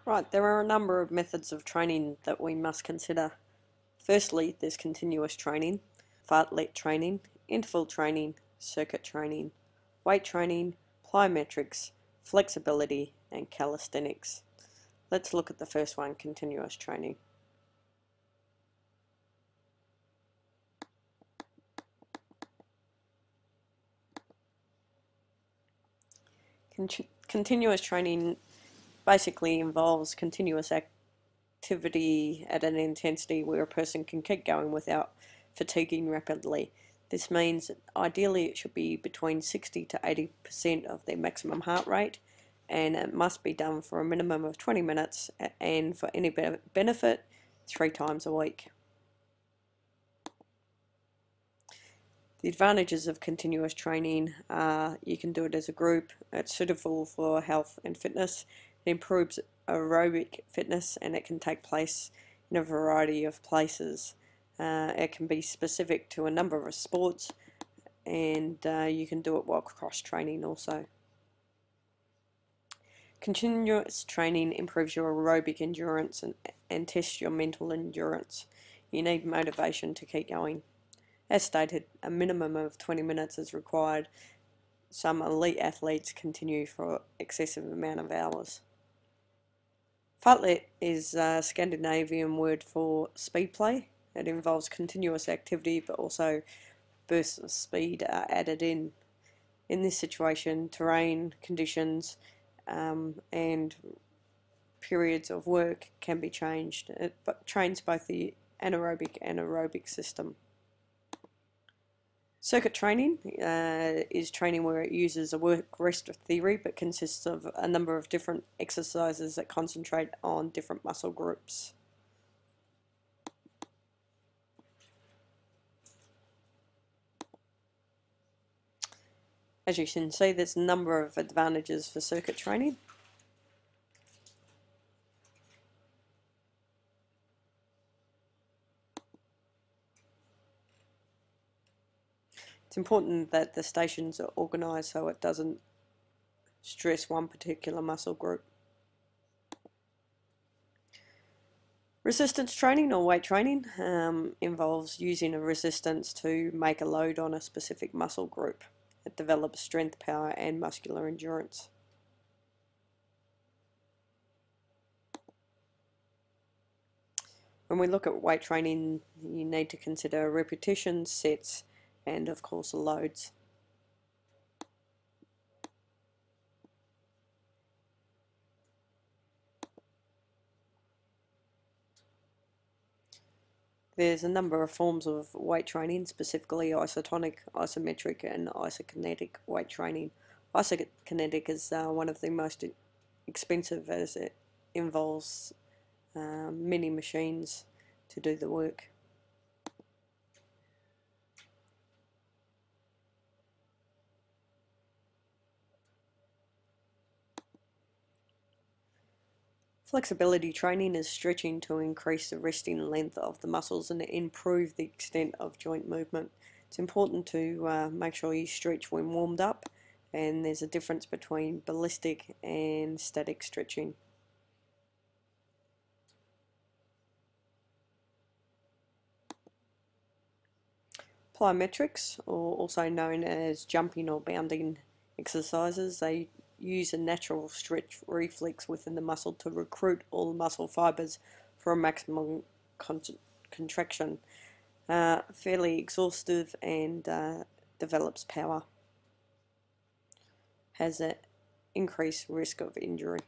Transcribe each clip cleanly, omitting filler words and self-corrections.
Right, there are a number of methods of training that we must consider. Firstly, there's continuous training, fartlek training, interval training, circuit training, weight training, plyometrics, flexibility, and calisthenics. Let's look at the first one, continuous training. Continuous training basically involves continuous activity at an intensity where a person can keep going without fatiguing rapidly. This means that ideally it should be between 60 to 80% of their maximum heart rate, and it must be done for a minimum of 20 minutes and for any benefit 3 times a week. The advantages of continuous training are you can do it as a group, it's suitable for health and fitness, it improves aerobic fitness, and it can take place in a variety of places. It can be specific to a number of sports, and you can do it while cross-training also. Continuous training improves your aerobic endurance and tests your mental endurance. You need motivation to keep going. As stated, a minimum of 20 minutes is required. Some elite athletes continue for excessive amount of hours. Fartlek is a Scandinavian word for speed play. It involves continuous activity, but also bursts of speed are added in. In this situation, terrain, conditions, and periods of work can be changed. It trains both the anaerobic and aerobic system. Circuit training is training where it uses a work-rest theory but consists of a number of different exercises that concentrate on different muscle groups. As you can see, there's a number of advantages for circuit training. It's important that the stations are organised so it doesn't stress one particular muscle group. Resistance training or weight training involves using a resistance to make a load on a specific muscle group. It develops strength, power, and muscular endurance. When we look at weight training, you need to consider repetitions, sets, and of course loads. There's a number of forms of weight training, specifically isotonic, isometric, and isokinetic weight training. Isokinetic is one of the most expensive as it involves many machines to do the work. Flexibility training is stretching to increase the resting length of the muscles and improve the extent of joint movement. It's important to make sure you stretch when warmed up, and there's a difference between ballistic and static stretching. Plyometrics, or also known as jumping or bounding exercises, they use a natural stretch reflex within the muscle to recruit all muscle fibers for a maximum contraction. Fairly exhaustive and develops power. Has an increased risk of injury.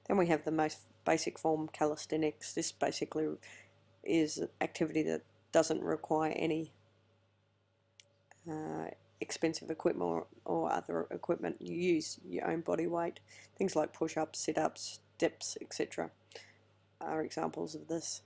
Then we have the most basic form, calisthenics. This basically is activity that doesn't require any expensive equipment or other equipment. You use your own body weight. Things like push-ups, sit-ups, dips, etc. are examples of this.